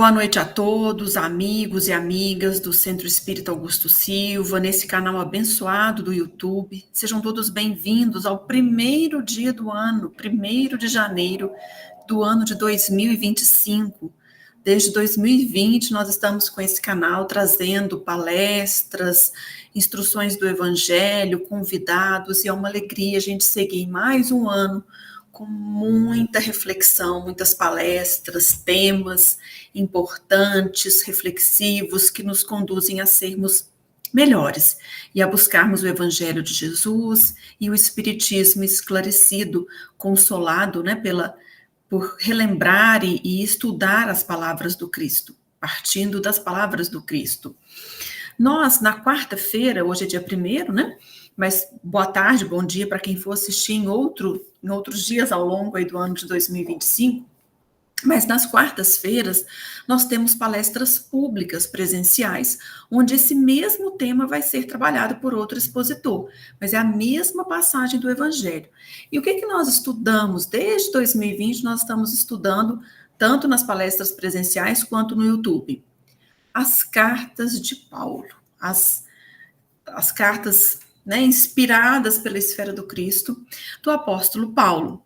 Boa noite a todos, amigos e amigas do Centro Espírita Augusto Silva, nesse canal abençoado do YouTube. Sejam todos bem-vindos ao primeiro dia do ano, 1º de janeiro do ano de 2025. Desde 2020, nós estamos com esse canal trazendo palestras, instruções do Evangelho, convidados, e é uma alegria a gente seguir mais um ano com muita reflexão, muitas palestras, temas importantes, reflexivos, que nos conduzem a sermos melhores e a buscarmos o Evangelho de Jesus e o Espiritismo esclarecido, consolado, né, por relembrar e estudar as palavras do Cristo, partindo das palavras do Cristo. Nós, na quarta-feira, hoje é dia 1º, né? Mas boa tarde, bom dia para quem for assistir em outros dias ao longo aí do ano de 2025. Mas nas quartas-feiras nós temos palestras públicas presenciais, onde esse mesmo tema vai ser trabalhado por outro expositor, mas é a mesma passagem do Evangelho. E o que nós estudamos? Desde 2020 nós estamos estudando, tanto nas palestras presenciais quanto no YouTube, as cartas de Paulo, as cartas, né, inspiradas pela esfera do Cristo, do apóstolo Paulo.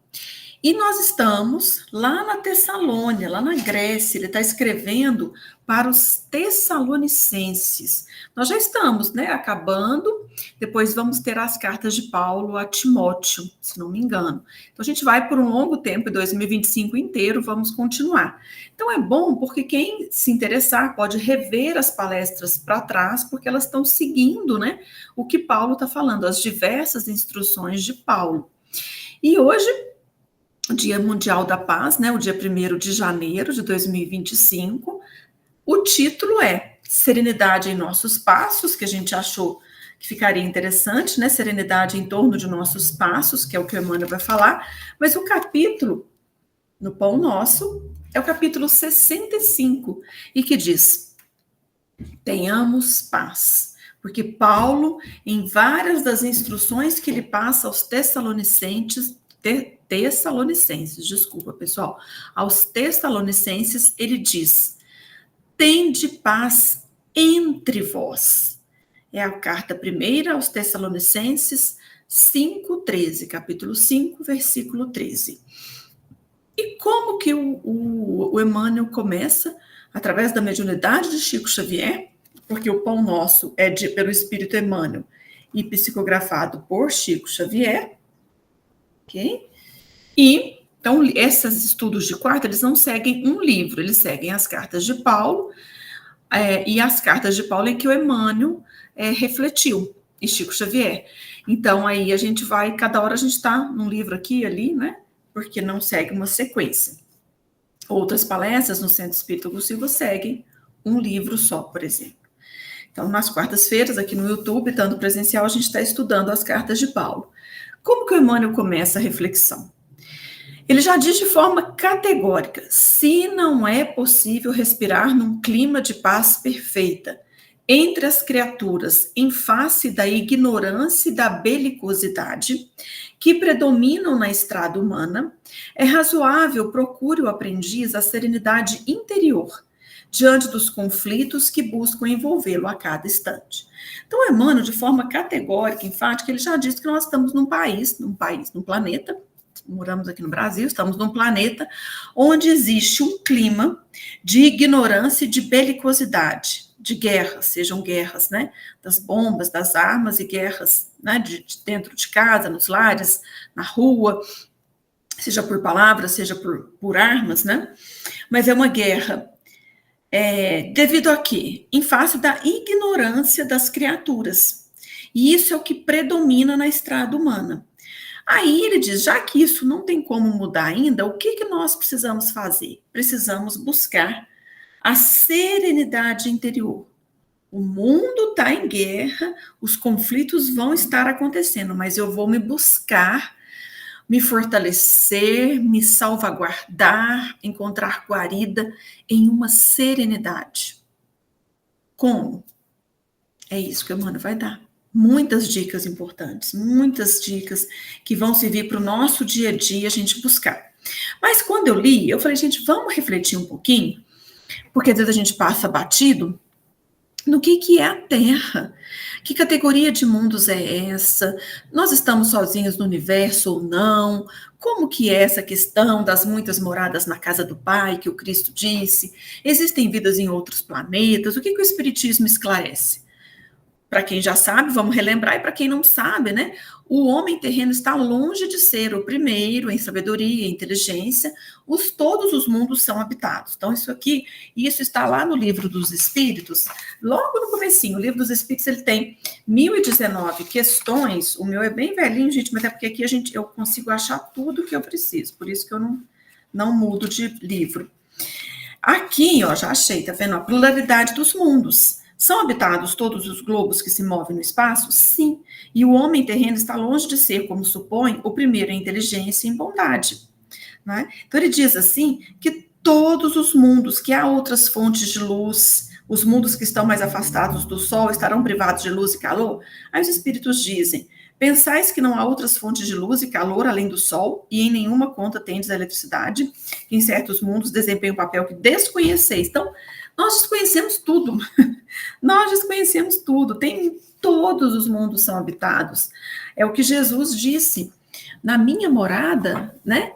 E nós estamos lá na Tessalônia, lá na Grécia, ele está escrevendo para os tessalonicenses. Nós já estamos, né, acabando, depois vamos ter as cartas de Paulo a Timóteo, se não me engano. Então a gente vai por um longo tempo, em 2025 inteiro, vamos continuar. Então é bom porque quem se interessar pode rever as palestras para trás, porque elas estão seguindo, né, o que Paulo está falando, as diversas instruções de Paulo. E hoje, o Dia Mundial da Paz, né, o dia 1º de janeiro de 2025, o título é Serenidade em Nossos Passos, que a gente achou que ficaria interessante, né, serenidade em torno de nossos passos, que é o que o Emmanuel vai falar, mas o capítulo no Pão Nosso é o capítulo 65, e que diz, tenhamos paz, porque Paulo, em várias das instruções que ele passa aos Tessalonicenses, pessoal, aos Tessalonicenses, ele diz, tende paz entre vós. É a carta primeira aos Tessalonicenses 5:13, capítulo 5, versículo 13. E como que o Emmanuel começa? Através da mediunidade de Chico Xavier, porque o Pão Nosso é pelo Espírito Emmanuel e psicografado por Chico Xavier, ok? E, então, esses estudos de quarta, eles não seguem um livro, eles seguem as cartas de Paulo, e as cartas de Paulo em que o Emmanuel refletiu, e Chico Xavier. Então, aí a gente vai, cada hora a gente está num livro aqui e ali, né? Porque não segue uma sequência. Outras palestras no Centro Espírita Augusto Silva seguem um livro só, por exemplo. Então, nas quartas-feiras, aqui no YouTube, tanto presencial, a gente está estudando as cartas de Paulo. Como que o Emmanuel começa a reflexão? Ele já diz de forma categórica, se não é possível respirar num clima de paz perfeita entre as criaturas em face da ignorância e da belicosidade que predominam na estrada humana, é razoável procure o aprendiz a serenidade interior diante dos conflitos que buscam envolvê-lo a cada instante. Então, Emmanuel, de forma categórica, enfática, ele já diz que nós estamos num planeta, moramos aqui no Brasil, estamos num planeta onde existe um clima de ignorância e de belicosidade, de guerras, sejam guerras, né, das bombas, das armas e guerras, né, de dentro de casa, nos lares, na rua, seja por palavras, seja por armas, né, mas é uma guerra devido a quê? Em face da ignorância das criaturas, e isso é o que predomina na estrada humana. Aí ele diz, já que isso não tem como mudar ainda, o que nós precisamos fazer? Precisamos buscar a serenidade interior. O mundo está em guerra, os conflitos vão estar acontecendo, mas eu vou me buscar, me fortalecer, me salvaguardar, encontrar guarida em uma serenidade. Como? É isso que o Emmanuel vai dar. Muitas dicas importantes, muitas dicas que vão servir para o nosso dia a dia a gente buscar. Mas quando eu li, eu falei, gente, vamos refletir um pouquinho Porque às vezes a gente passa batido no que é a Terra. Que categoria de mundos é essa? Nós estamos sozinhos no universo ou não? Como que é essa questão das muitas moradas na casa do Pai, que o Cristo disse? Existem vidas em outros planetas? O que o Espiritismo esclarece? Para quem já sabe, vamos relembrar, e para quem não sabe, né? O homem terreno está longe de ser o primeiro em sabedoria, em inteligência. Todos os mundos são habitados. Então, isso está lá no Livro dos Espíritos, logo no comecinho. O Livro dos Espíritos, ele tem 1019 questões. O meu é bem velhinho, gente, mas é porque aqui eu consigo achar tudo que eu preciso. Por isso que eu não mudo de livro. Aqui, ó, já achei, tá vendo? A pluralidade dos mundos. São habitados todos os globos que se movem no espaço? Sim. E o homem terreno está longe de ser, como supõe, o primeiro em inteligência e em bondade. Né? Então ele diz assim que todos os mundos, que há outras fontes de luz, os mundos que estão mais afastados do Sol estarão privados de luz e calor? Aí os espíritos dizem: pensais que não há outras fontes de luz e calor além do Sol, e em nenhuma conta tendes a eletricidade, que em certos mundos desempenha um papel que desconheceis. Então, nós desconhecemos tudo. Nós desconhecemos tudo. Todos os mundos são habitados. É o que Jesus disse. Na minha morada, né?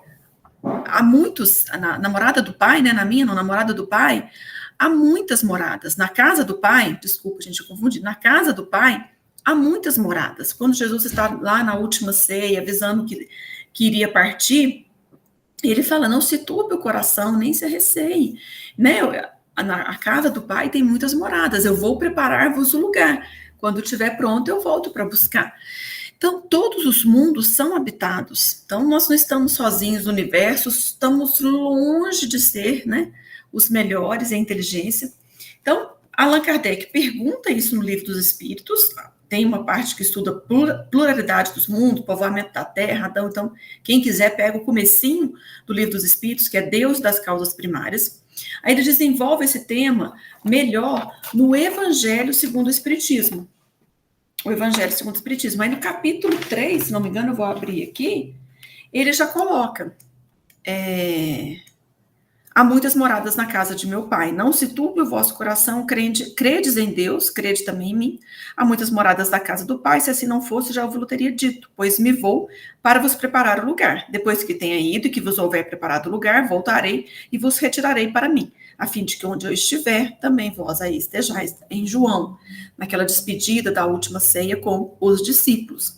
Há muitos, na morada do Pai, né? Na morada do Pai, há muitas moradas. Na casa do Pai, desculpa, gente, eu confundi. Na casa do Pai, há muitas moradas. Quando Jesus está lá na última ceia, avisando que iria partir, ele fala: não se turbe o coração, nem se receie, né? A casa do Pai tem muitas moradas, eu vou preparar-vos o lugar. Quando estiver pronto, eu volto para buscar. Então, todos os mundos são habitados. Então, nós não estamos sozinhos no universo, estamos longe de ser, né, os melhores em inteligência. Então, Allan Kardec pergunta isso no Livro dos Espíritos. Tem uma parte que estuda pluralidade dos mundos, povoamento da Terra, Adão. Então, quem quiser, pega o comecinho do Livro dos Espíritos, que é Deus das causas primárias. Aí ele desenvolve esse tema melhor no Evangelho segundo o Espiritismo. O Evangelho segundo o Espiritismo. Aí no capítulo 3, se não me engano, eu vou abrir aqui, ele já coloca: há muitas moradas na casa de meu Pai. Não se turbe o vosso coração, credes em Deus, crede também em mim. Há muitas moradas da casa do Pai, se assim não fosse, já vos teria dito, pois me vou para vos preparar o lugar. Depois que tenha ido e que vos houver preparado o lugar, voltarei e vos retirarei para mim, a fim de que onde eu estiver, também vós aí estejais. Em João, naquela despedida da última ceia com os discípulos.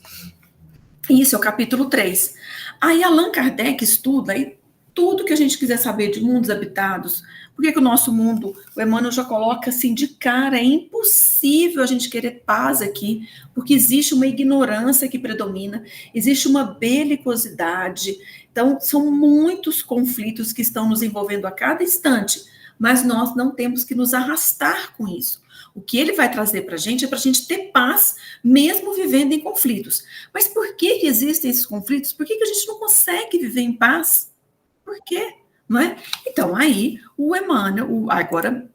Isso é o capítulo 3. Aí Allan Kardec estuda aí tudo que a gente quiser saber de mundos habitados. Por que o nosso mundo, o Emmanuel já coloca assim de cara, é impossível a gente querer paz aqui, porque existe uma ignorância que predomina, existe uma belicosidade. Então, são muitos conflitos que estão nos envolvendo a cada instante, mas nós não temos que nos arrastar com isso. O que ele vai trazer para a gente é para a gente ter paz, mesmo vivendo em conflitos. Mas por que existem esses conflitos? Por que a gente não consegue viver em paz? Por quê? Não é? Então, aí, o Emmanuel, agora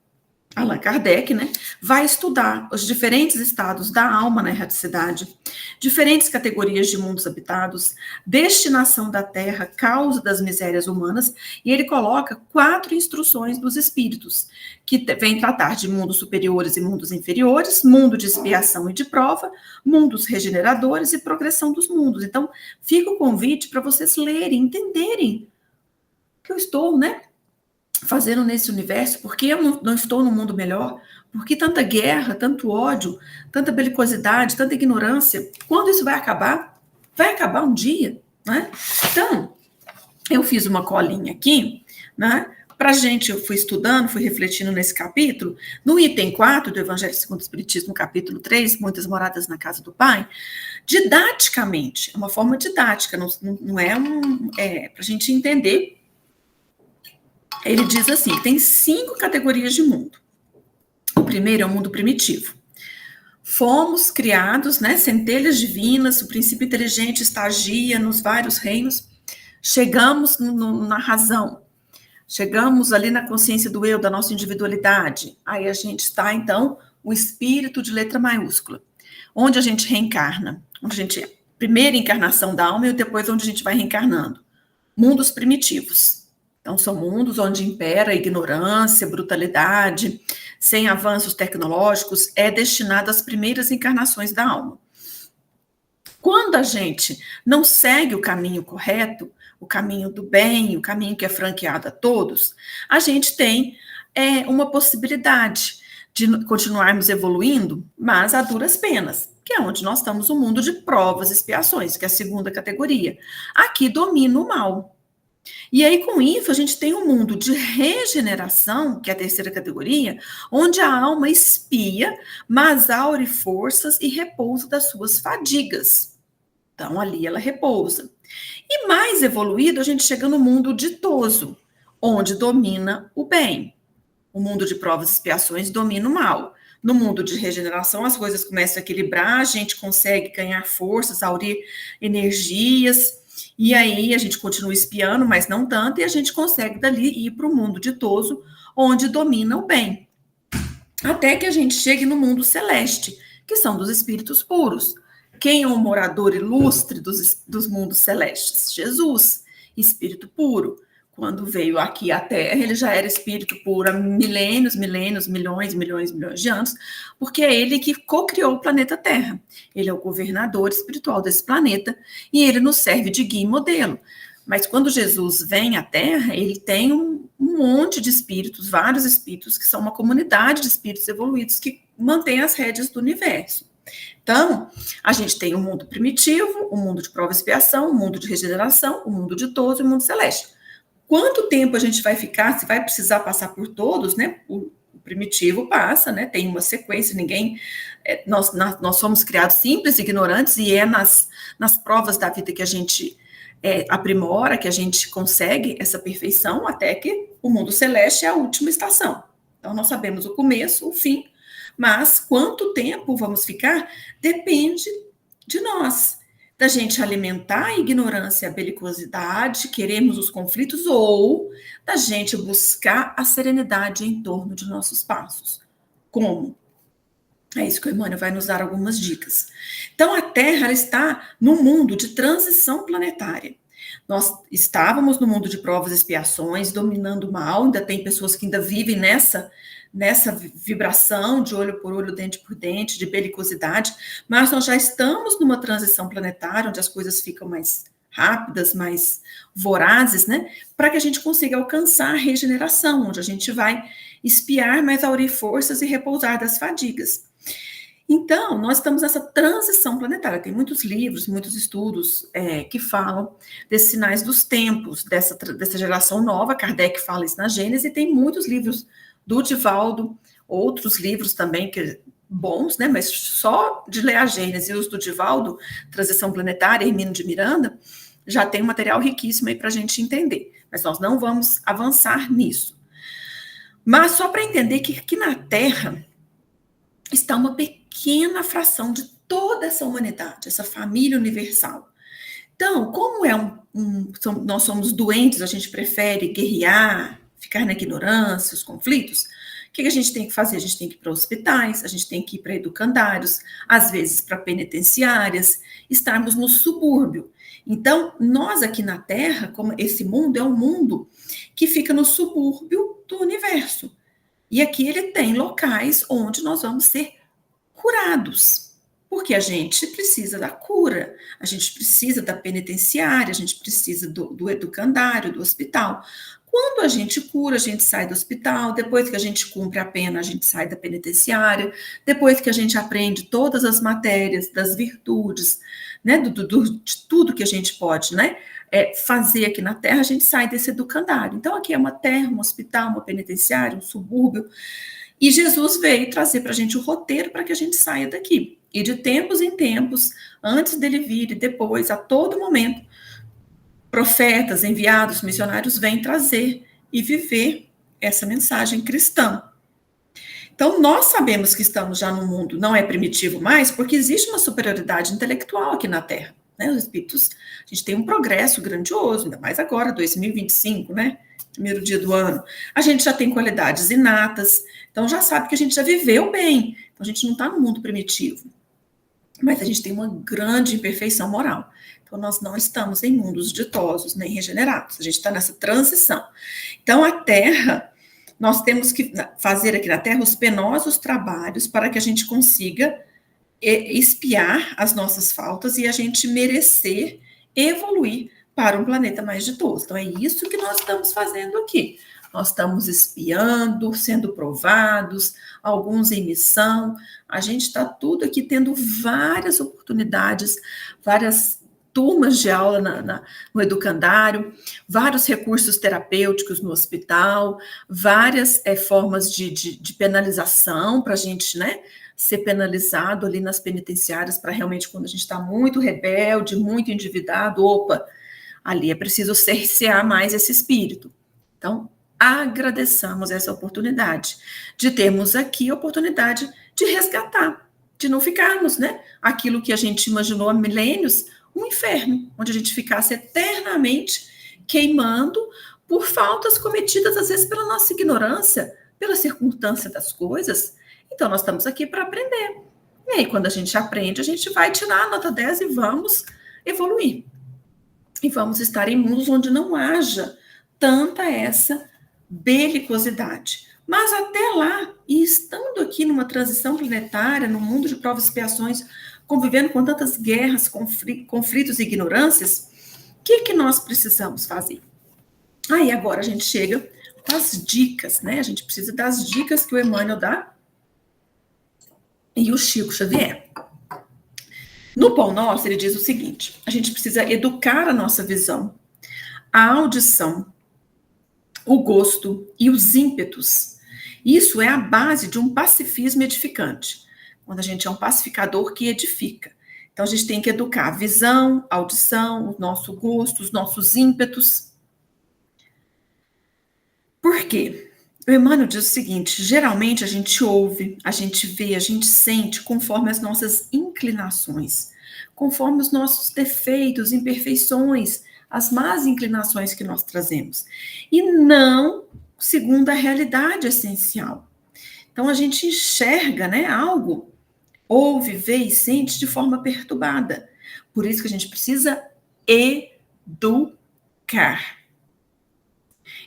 Allan Kardec, né, vai estudar os diferentes estados da alma na erraticidade, diferentes categorias de mundos habitados, destinação da Terra, causa das misérias humanas, e ele coloca 4 instruções dos espíritos, que vem tratar de mundos superiores e mundos inferiores, mundo de expiação e de prova, mundos regeneradores e progressão dos mundos. Então, fica o convite para vocês lerem, entenderem que eu estou, né, fazendo nesse universo, porque eu não estou num mundo melhor, porque tanta guerra, tanto ódio, tanta belicosidade, tanta ignorância, quando isso vai acabar? Vai acabar um dia, né? Então, eu fiz uma colinha aqui, né, pra gente, eu fui estudando, fui refletindo nesse capítulo, no item 4 do Evangelho segundo o Espiritismo, no capítulo 3, muitas moradas na casa do Pai, didaticamente, é uma forma didática, não é pra gente entender. Ele diz assim, tem 5 categorias de mundo. O primeiro é o mundo primitivo. Fomos criados, né, centelhas divinas, o princípio inteligente estagia nos vários reinos, chegamos na razão, chegamos ali na consciência do eu, da nossa individualidade. Aí a gente está, então, o espírito de letra maiúscula, onde a gente reencarna, primeira encarnação da alma e depois onde a gente vai reencarnando. Mundos primitivos. Então, são mundos onde impera ignorância, brutalidade, sem avanços tecnológicos, é destinado às primeiras encarnações da alma. Quando a gente não segue o caminho correto, o caminho do bem, o caminho que é franqueado a todos, a gente tem uma possibilidade de continuarmos evoluindo, mas a duras penas, que é onde nós estamos no mundo de provas e expiações, que é a segunda categoria. Aqui domina o mal. E aí, com isso, a gente tem um mundo de regeneração, que é a terceira categoria, onde a alma expia, mas aure forças e repousa das suas fadigas. Então, ali ela repousa. E mais evoluído, a gente chega no mundo ditoso, onde domina o bem. O mundo de provas e expiações domina o mal. No mundo de regeneração, as coisas começam a equilibrar, a gente consegue ganhar forças, aurir energias, e aí a gente continua espiando, mas não tanto, e a gente consegue dali ir para o mundo ditoso, onde domina o bem. Até que a gente chegue no mundo celeste, que são dos espíritos puros. Quem é o morador ilustre dos mundos celestes? Jesus, espírito puro. Quando veio aqui à Terra, ele já era espírito puro há milênios, milhões de anos, porque é ele que co-criou o planeta Terra. Ele é o governador espiritual desse planeta e ele nos serve de guia e modelo. Mas quando Jesus vem à Terra, ele tem um monte de espíritos, vários espíritos, que são uma comunidade de espíritos evoluídos que mantém as rédeas do universo. Então, a gente tem o mundo primitivo, o mundo de prova e expiação, o mundo de regeneração, o mundo ditoso e o mundo celeste. Quanto tempo a gente vai ficar, se vai precisar passar por todos, né? O primitivo passa, né? Tem uma sequência, nós somos criados simples, ignorantes, e é nas provas da vida que a gente aprimora, que a gente consegue essa perfeição, até que o mundo celeste é a última estação. Então, nós sabemos o começo, o fim, mas quanto tempo vamos ficar depende de nós. Da gente alimentar a ignorância e a belicosidade, queremos os conflitos, ou da gente buscar a serenidade em torno de nossos passos. Como? É isso que o Emmanuel vai nos dar algumas dicas. Então, a Terra ela está no mundo de transição planetária. Nós estávamos no mundo de provas e expiações, dominando o mal, ainda tem pessoas que ainda vivem nessa vibração de olho por olho, dente por dente, de belicosidade, mas nós já estamos numa transição planetária, onde as coisas ficam mais rápidas, mais vorazes, né, para que a gente consiga alcançar a regeneração, onde a gente vai espiar, mas aurir forças e repousar das fadigas. Então, nós estamos nessa transição planetária. Tem muitos livros, muitos estudos que falam desses sinais dos tempos, dessa geração nova. Kardec fala isso na Gênese, e tem muitos livros do Divaldo, outros livros também bons, né? Mas só de ler a Gênese e os do Divaldo, Transição Planetária, Hermínio de Miranda, já tem um material riquíssimo aí para a gente entender. Mas nós não vamos avançar nisso. Mas só para entender que aqui na Terra está uma pequena fração de toda essa humanidade, essa família universal. Então, como nós somos doentes, a gente prefere guerrear, ficar na ignorância, os conflitos, o que a gente tem que fazer? A gente tem que ir para hospitais, a gente tem que ir para educandários, às vezes para penitenciárias, estarmos no subúrbio. Então, nós aqui na Terra, como esse mundo é um mundo que fica no subúrbio do universo. E aqui ele tem locais onde nós vamos ser curados, porque a gente precisa da cura, a gente precisa da penitenciária, a gente precisa do educandário, do hospital. Quando a gente cura, a gente sai do hospital, depois que a gente cumpre a pena, a gente sai da penitenciária, depois que a gente aprende todas as matérias, das virtudes, né, de tudo que a gente pode, né, fazer aqui na Terra, a gente sai desse educandário. Então, aqui é uma terra, um hospital, uma penitenciária, um subúrbio, e Jesus veio trazer para a gente o roteiro para que a gente saia daqui. E de tempos em tempos, antes dele vir e depois, a todo momento, profetas, enviados, missionários vêm trazer e viver essa mensagem cristã. Então, nós sabemos que estamos já no mundo, não é primitivo mais, porque existe uma superioridade intelectual aqui na Terra. Né? Os espíritos, a gente tem um progresso grandioso, ainda mais agora, 2025, né? Primeiro dia do ano. A gente já tem qualidades inatas, então já sabe que a gente já viveu bem. Então, a gente não está no mundo primitivo, mas a gente tem uma grande imperfeição moral. Então, nós não estamos em mundos ditosos nem regenerados, a gente está nessa transição. Então, a Terra, nós temos que fazer aqui na Terra os penosos trabalhos para que a gente consiga expiar as nossas faltas e a gente merecer evoluir para um planeta mais ditoso. Então, é isso que nós estamos fazendo aqui. Nós estamos espiando, sendo provados, alguns em missão. A gente está tudo aqui tendo várias oportunidades, várias turmas de aula no educandário, vários recursos terapêuticos no hospital, várias formas de penalização para a gente, né, ser penalizado ali nas penitenciárias, para realmente, quando a gente está muito rebelde, muito endividado, opa, ali é preciso cercear mais esse espírito. Então, agradeçamos essa oportunidade de termos aqui a oportunidade de resgatar, de não ficarmos, né, aquilo que a gente imaginou há milênios, um inferno, onde a gente ficasse eternamente queimando por faltas cometidas, às vezes, pela nossa ignorância, pela circunstância das coisas. Então, nós estamos aqui para aprender. E aí, quando a gente aprende, a gente vai tirar a nota 10 e vamos evoluir. E vamos estar em mundos onde não haja tanta essa belicosidade. Mas até lá, e estando aqui numa transição planetária, no mundo de provas e expiações, convivendo com tantas guerras, conflitos e ignorâncias, o que nós precisamos fazer? Aí agora a gente chega com as dicas, né? A gente precisa das dicas que o Emmanuel dá e o Chico Xavier. No Pão Nosso, ele diz o seguinte: a gente precisa educar a nossa visão, a audição, o gosto e os ímpetos. Isso é a base de um pacifismo edificante, quando a gente é um pacificador que edifica. Então, a gente tem que educar a visão, a audição, o nosso gosto, os nossos ímpetos. Por quê? O Emmanuel diz o seguinte: geralmente a gente ouve, a gente vê, a gente sente conforme as nossas inclinações, conforme os nossos defeitos, imperfeições, as más inclinações que nós trazemos, e não segundo a realidade essencial. Então, a gente enxerga, né, algo, ouve, vê e sente de forma perturbada. Por isso que a gente precisa educar.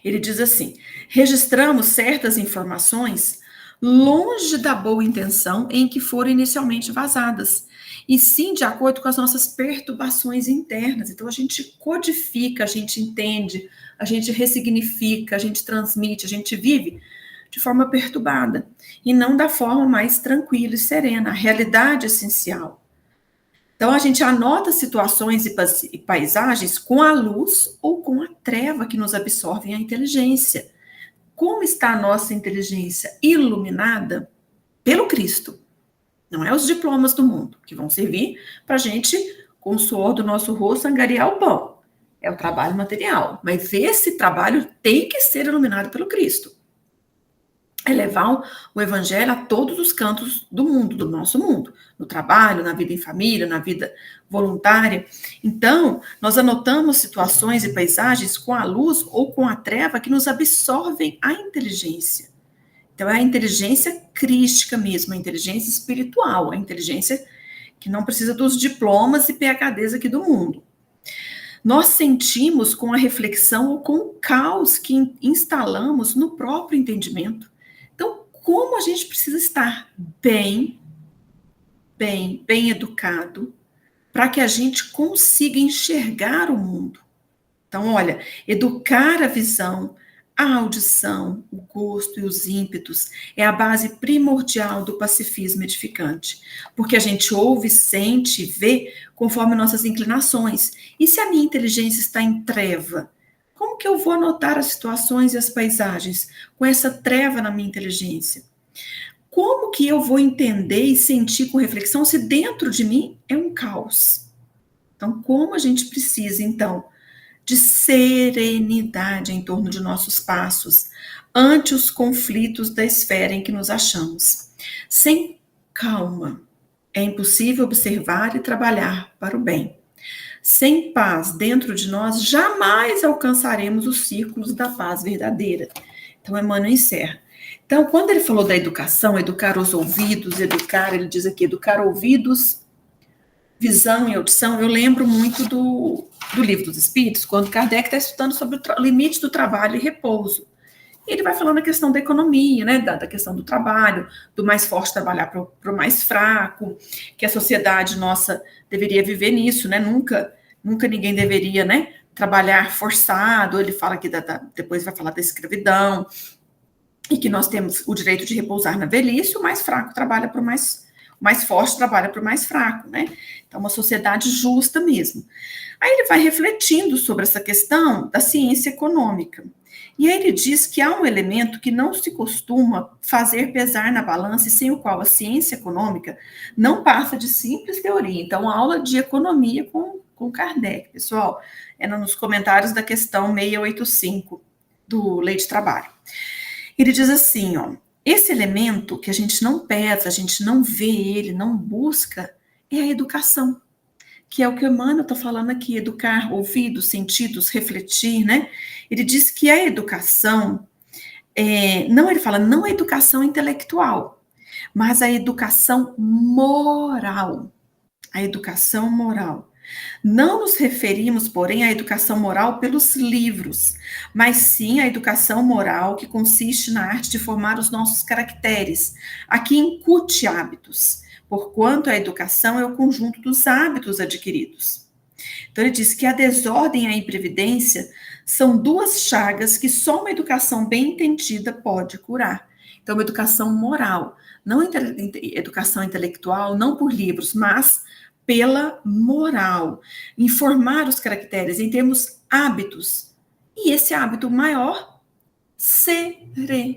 Ele diz assim: registramos certas informações longe da boa intenção em que foram inicialmente vazadas, e sim de acordo com as nossas perturbações internas. Então, a gente codifica, a gente entende, a gente ressignifica, a gente transmite, a gente vive de forma perturbada, e não da forma mais tranquila e serena, a realidade essencial. Então, a gente anota situações e paisagens com a luz ou com a treva que nos absorvem a inteligência. Como está a nossa inteligência? Iluminada pelo Cristo. Não é os diplomas do mundo, que vão servir para a gente, com o suor do nosso rosto, angariar o pão. É o trabalho material. Mas esse trabalho tem que ser iluminado pelo Cristo. É levar o evangelho a todos os cantos do mundo, do nosso mundo, no trabalho, na vida em família, na vida voluntária. Então, nós anotamos situações e paisagens com a luz ou com a treva que nos absorvem a inteligência. Então, é a inteligência crística mesmo, a inteligência espiritual, a inteligência que não precisa dos diplomas e PhDs aqui do mundo. Nós sentimos com a reflexão ou com o caos que instalamos no próprio entendimento. Então, como a gente precisa estar bem educado para que a gente consiga enxergar o mundo. Então, olha, educar a visão, a audição, o gosto e os ímpetos é a base primordial do pacifismo edificante, porque a gente ouve, sente e vê conforme nossas inclinações. E se a minha inteligência está em treva, como que eu vou anotar as situações e as paisagens com essa treva na minha inteligência? Como que eu vou entender e sentir com reflexão se dentro de mim é um caos? Então, como a gente precisa, então, de serenidade em torno de nossos passos, ante os conflitos da esfera em que nos achamos. Sem calma, é impossível observar e trabalhar para o bem. Sem paz dentro de nós, jamais alcançaremos os círculos da paz verdadeira. Então, Emmanuel encerra. Então, quando ele falou da educação, educar os ouvidos, educar, ele diz aqui, educar ouvidos, visão e audição, eu lembro muito do Livro dos Espíritos, quando Kardec está estudando sobre o limite do trabalho e repouso. Ele vai falando a questão da economia, né, da questão do trabalho, do mais forte trabalhar para o mais fraco, que a sociedade nossa deveria viver nisso, né, nunca ninguém deveria, né, trabalhar forçado. Ele fala que depois vai falar da escravidão, e que nós temos o direito de repousar na velhice. O mais fraco trabalha para o mais forte trabalha para o mais fraco, né? Então, uma sociedade justa mesmo. Aí ele vai refletindo sobre essa questão da ciência econômica. E aí ele diz que há um elemento que não se costuma fazer pesar na balança e sem o qual a ciência econômica não passa de simples teoria. Então, a aula de economia com Kardec, pessoal, é nos comentários da questão 685 do Lei de Trabalho. Ele diz assim, ó, esse elemento que a gente não pesa, a gente não vê ele, não busca, é a educação, que é o que o Emmanuel está falando aqui, educar ouvidos, sentidos, refletir, né? Ele diz que a educação, ele fala, não a educação intelectual, mas a educação moral. A educação moral. Não nos referimos, porém, à educação moral pelos livros, mas sim à educação moral que consiste na arte de formar os nossos caracteres, a que incute hábitos, porquanto a educação é o conjunto dos hábitos adquiridos. Então, ele diz que a desordem e a imprevidência são duas chagas que só uma educação bem entendida pode curar. Então, uma educação moral, não educação intelectual, não por livros, mas pela moral, informar os caracteres em termos hábitos. E esse hábito maior, serenidade,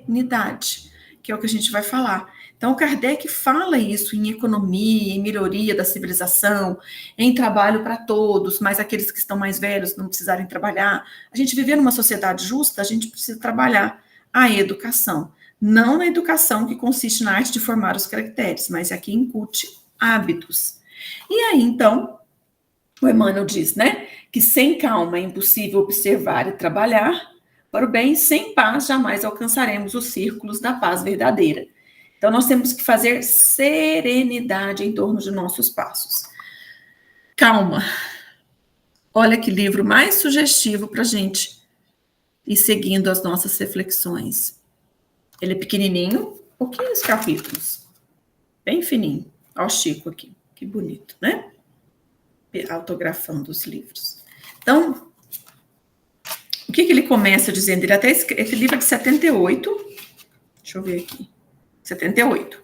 que é o que a gente vai falar. Então, Kardec fala isso em economia, em melhoria da civilização, em trabalho para todos, mas aqueles que estão mais velhos não precisarem trabalhar. A gente viver numa sociedade justa, a gente precisa trabalhar a educação. Não na educação que consiste na arte de formar os caracteres, mas aqui incute hábitos. E aí, então, o Emmanuel diz, né, que sem calma é impossível observar e trabalhar para o bem, sem paz jamais alcançaremos os círculos da paz verdadeira. Então, nós temos que fazer serenidade em torno de nossos passos. Calma. Olha que livro mais sugestivo para a gente ir seguindo as nossas reflexões. Ele é pequenininho, pouquinhos capítulos, bem fininho. Olha o Chico aqui. Que bonito, né? Autografando os livros. Então, o que ele começa dizendo? Ele até esse livro é de 78. Deixa eu ver aqui. 78.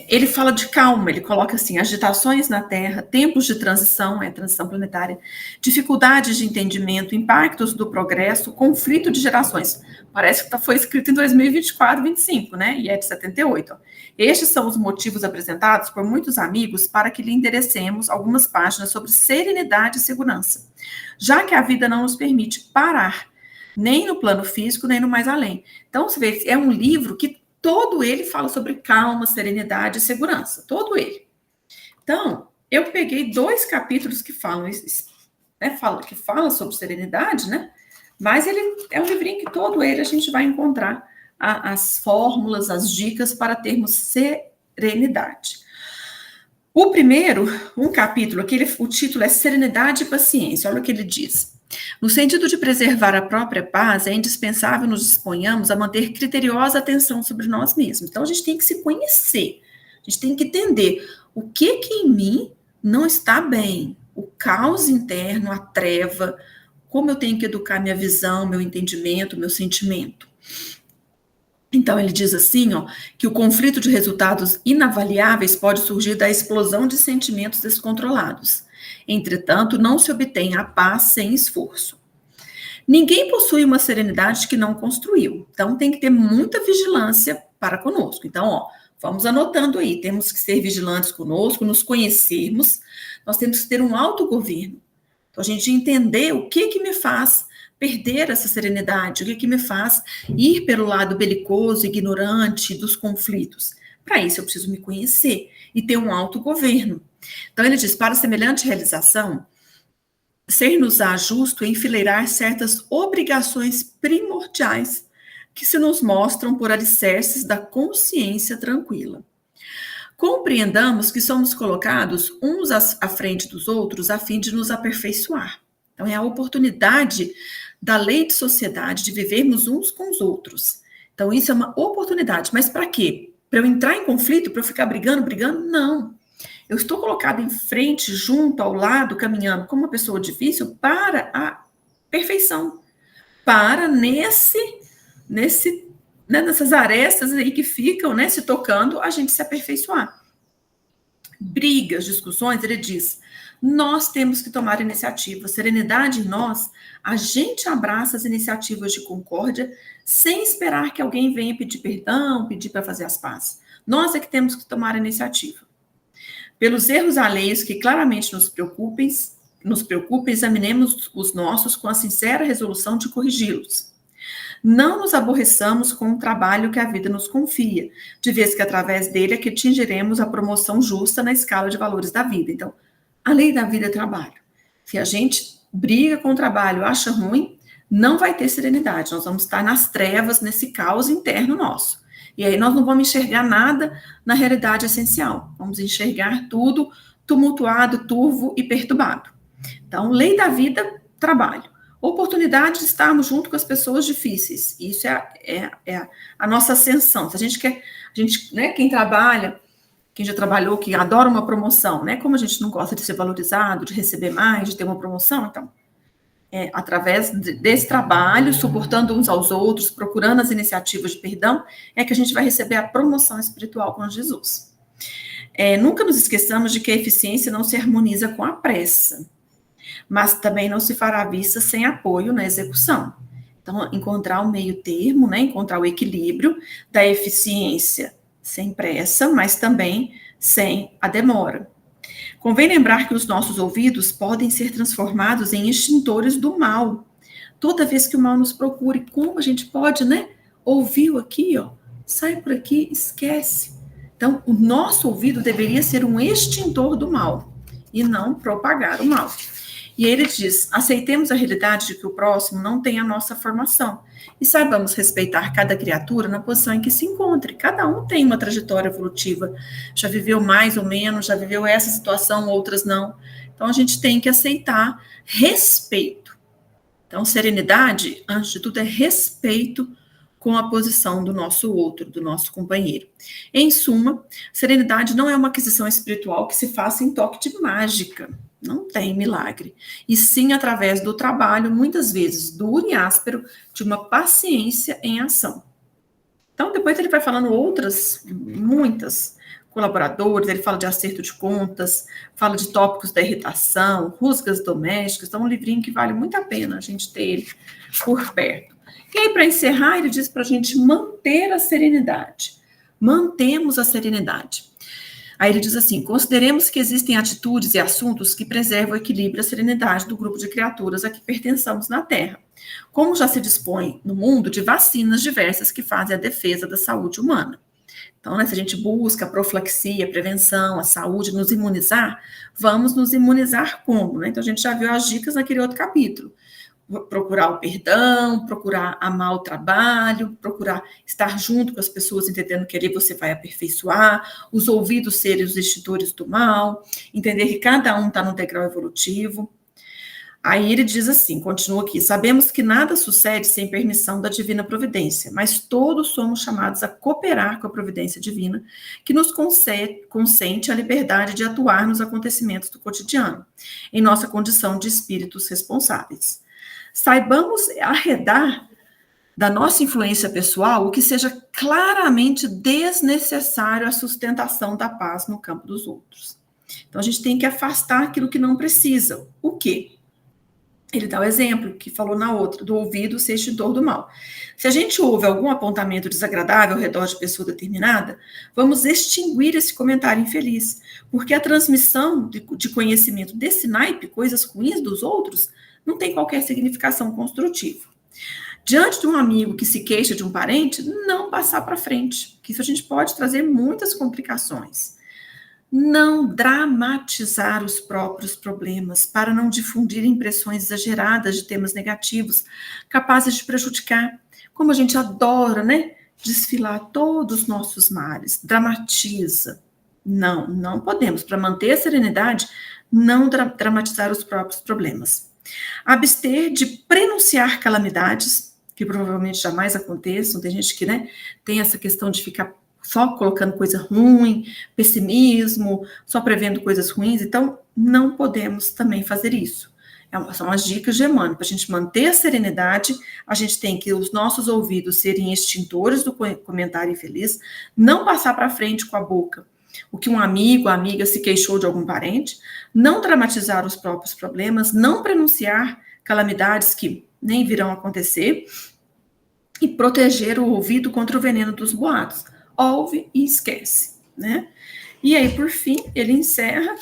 Ele fala de calma, ele coloca assim, agitações na Terra, tempos de transição, transição planetária, dificuldades de entendimento, impactos do progresso, conflito de gerações. Parece que foi escrito em 2024, 25, né? E é de 78. Ó. Estes são os motivos apresentados por muitos amigos para que lhe enderecemos algumas páginas sobre serenidade e segurança, já que a vida não nos permite parar, nem no plano físico, nem no mais além. Então, você vê, é um livro que todo ele fala sobre calma, serenidade e segurança. Todo ele. Então, eu peguei 2 capítulos que falam, né, que fala sobre serenidade, né? Mas ele é um livrinho que todo ele a gente vai encontrar as fórmulas, as dicas para termos serenidade. O primeiro, um capítulo, aqui, o título é Serenidade e Paciência. Olha o que ele diz. No sentido de preservar a própria paz, é indispensável nos disponhamos a manter criteriosa atenção sobre nós mesmos. Então, a gente tem que se conhecer, a gente tem que entender o que em mim não está bem, o caos interno, a treva, como eu tenho que educar minha visão, meu entendimento, meu sentimento. Então, ele diz assim, ó, que o conflito de resultados inavaliáveis pode surgir da explosão de sentimentos descontrolados. Entretanto, não se obtém a paz sem esforço. Ninguém possui uma serenidade que não construiu. Então, tem que ter muita vigilância para conosco. Então, ó, vamos anotando aí. Temos que ser vigilantes conosco, nos conhecermos. Nós temos que ter um autogoverno. Então, a gente entender o que me faz perder essa serenidade, o que me faz ir pelo lado belicoso, ignorante dos conflitos. Para isso, eu preciso me conhecer e ter um autogoverno. Então, ele diz, para semelhante realização, ser-nos-á justo enfileirar certas obrigações primordiais que se nos mostram por alicerces da consciência tranquila. Compreendamos que somos colocados uns à frente dos outros a fim de nos aperfeiçoar. Então, é a oportunidade da lei de sociedade de vivermos uns com os outros. Então, isso é uma oportunidade. Mas para quê? Para eu entrar em conflito? Para eu ficar brigando? Não. Eu estou colocado em frente, junto, ao lado, caminhando como uma pessoa difícil para a perfeição. Para nessas arestas aí que ficam, né, se tocando, a gente se aperfeiçoar. Brigas, discussões, ele diz, nós temos que tomar iniciativa, serenidade em nós, a gente abraça as iniciativas de concórdia sem esperar que alguém venha pedir perdão, pedir para fazer as pazes. Nós é que temos que tomar a iniciativa. Pelos erros alheios que claramente nos preocupem, examinemos os nossos com a sincera resolução de corrigi-los. Não nos aborreçamos com o trabalho que a vida nos confia, de vez que através dele é que atingiremos a promoção justa na escala de valores da vida. Então, a lei da vida é trabalho. Se a gente briga com o trabalho, acha ruim, não vai ter serenidade. Nós vamos estar nas trevas, nesse caos interno nosso. E aí nós não vamos enxergar nada na realidade essencial. Vamos enxergar tudo tumultuado, turvo e perturbado. Então, lei da vida, trabalho. Oportunidade de estarmos junto com as pessoas difíceis. Isso é a nossa ascensão. Se a gente quer, né, quem trabalha, quem já trabalhou, que adora uma promoção, né? Como a gente não gosta de ser valorizado, de receber mais, de ter uma promoção, então, através desse trabalho, suportando uns aos outros, procurando as iniciativas de perdão, é que a gente vai receber a promoção espiritual com Jesus. Nunca nos esqueçamos de que a eficiência não se harmoniza com a pressa, mas também não se fará vista sem apoio na execução. Então, encontrar o meio termo, né, encontrar o equilíbrio da eficiência sem pressa, mas também sem a demora. Convém lembrar que os nossos ouvidos podem ser transformados em extintores do mal. Toda vez que o mal nos procure, como a gente pode, né? Ouviu aqui, ó, sai por aqui, esquece. Então, o nosso ouvido deveria ser um extintor do mal e não propagar o mal. E ele diz, aceitemos a realidade de que o próximo não tem a nossa formação e saibamos respeitar cada criatura na posição em que se encontre. Cada um tem uma trajetória evolutiva, já viveu mais ou menos, já viveu essa situação, outras não. Então, a gente tem que aceitar respeito. Então, serenidade, antes de tudo, é respeito com a posição do nosso outro, do nosso companheiro. Em suma, serenidade não é uma aquisição espiritual que se faça em toque de mágica. Não tem milagre. E sim através do trabalho, muitas vezes duro e áspero, de uma paciência em ação. Então, depois ele vai falando muitas colaboradores, ele fala de acerto de contas, fala de tópicos da irritação, rusgas domésticas. Então, um livrinho que vale muito a pena a gente ter ele por perto. E aí, para encerrar, ele diz para a gente manter a serenidade. Mantemos a serenidade. Aí ele diz assim, consideremos que existem atitudes e assuntos que preservam o equilíbrio e a serenidade do grupo de criaturas a que pertençamos na Terra. Como já se dispõe no mundo de vacinas diversas que fazem a defesa da saúde humana. Então, né, se a gente busca a profilaxia, a prevenção, a saúde, nos imunizar, vamos nos imunizar como? Né? Então, a gente já viu as dicas naquele outro capítulo. Procurar o perdão, procurar amar o trabalho, procurar estar junto com as pessoas, entendendo que ali você vai aperfeiçoar, os ouvidos serem os extintores do mal, entender que cada um está no degrau evolutivo. Aí ele diz assim, continua aqui, sabemos que nada sucede sem permissão da divina providência, mas todos somos chamados a cooperar com a providência divina, que nos consente a liberdade de atuar nos acontecimentos do cotidiano, em nossa condição de espíritos responsáveis. Saibamos arredar da nossa influência pessoal o que seja claramente desnecessário à sustentação da paz no campo dos outros. Então, a gente tem que afastar aquilo que não precisa. O quê? Ele dá o exemplo que falou na outra, do ouvido ser extintor do mal. Se a gente ouve algum apontamento desagradável ao redor de pessoa determinada, vamos extinguir esse comentário infeliz, porque a transmissão de conhecimento desse naipe, coisas ruins dos outros, não tem qualquer significação construtiva. Diante de um amigo que se queixa de um parente, não passar para frente, que isso a gente pode trazer muitas complicações. Não dramatizar os próprios problemas para não difundir impressões exageradas de temas negativos, capazes de prejudicar. Como a gente adora, né? Desfilar todos os nossos males, dramatiza. Não, não podemos. Para manter a serenidade, não dramatizar os próprios problemas. Abster de prenunciar calamidades, que provavelmente jamais aconteçam. Tem gente que, né, tem essa questão de ficar só colocando coisa ruim, pessimismo, só prevendo coisas ruins. Então, não podemos também fazer isso. São as dicas de Emmanuel. Para a gente manter a serenidade, a gente tem que os nossos ouvidos serem extintores do comentário infeliz, não passar para frente com a boca o que um amigo, amiga se queixou de algum parente, não dramatizar os próprios problemas, não prenunciar calamidades que nem virão acontecer e proteger o ouvido contra o veneno dos boatos. Ouve e esquece, né? E aí, por fim, ele encerra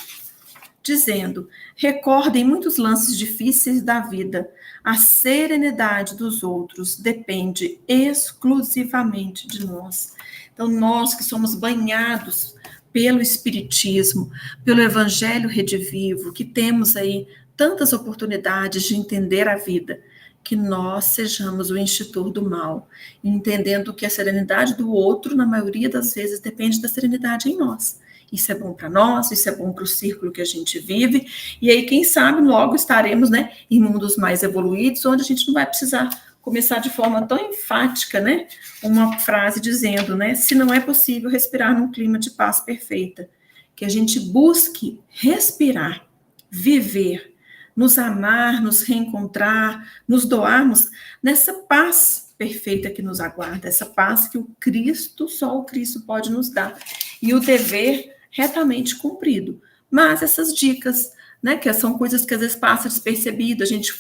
dizendo: recordem muitos lances difíceis da vida. A serenidade dos outros depende exclusivamente de nós. Então, nós que somos banhados pelo Espiritismo, pelo Evangelho Redivivo, que temos aí tantas oportunidades de entender a vida, que nós sejamos o extintor do mal, entendendo que a serenidade do outro, na maioria das vezes, depende da serenidade em nós. Isso é bom para nós, isso é bom para o círculo que a gente vive, e aí, quem sabe, logo estaremos, né, em mundos mais evoluídos, onde a gente não vai precisar começar de forma tão enfática, né, uma frase dizendo, né, se não é possível respirar num clima de paz perfeita, que a gente busque respirar, viver, nos amar, nos reencontrar, nos doarmos nessa paz perfeita que nos aguarda, essa paz que o Cristo, só o Cristo pode nos dar, e o dever retamente cumprido. Mas essas dicas, né, que são coisas que às vezes passa despercebido, a gente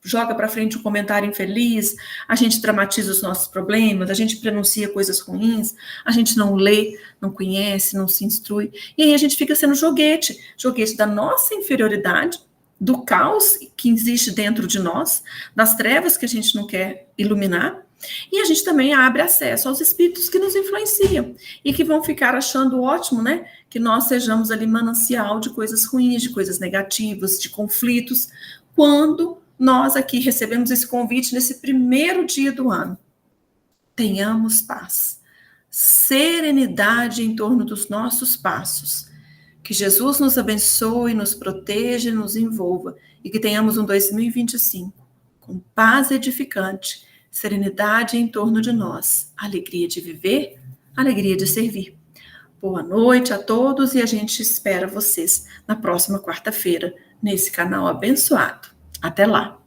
joga para frente um comentário infeliz, a gente dramatiza os nossos problemas, a gente pronuncia coisas ruins, a gente não lê, não conhece, não se instrui, e aí a gente fica sendo joguete da nossa inferioridade, do caos que existe dentro de nós, das trevas que a gente não quer iluminar, e a gente também abre acesso aos espíritos que nos influenciam e que vão ficar achando ótimo, né, que nós sejamos ali manancial de coisas ruins, de coisas negativas, de conflitos, quando nós aqui recebemos esse convite nesse primeiro dia do ano. Tenhamos paz, serenidade em torno dos nossos passos. Que Jesus nos abençoe, nos proteja, nos envolva e que tenhamos um 2025 com paz edificante, serenidade em torno de nós, alegria de viver, alegria de servir. Boa noite a todos e a gente espera vocês na próxima quarta-feira, nesse canal abençoado. Até lá!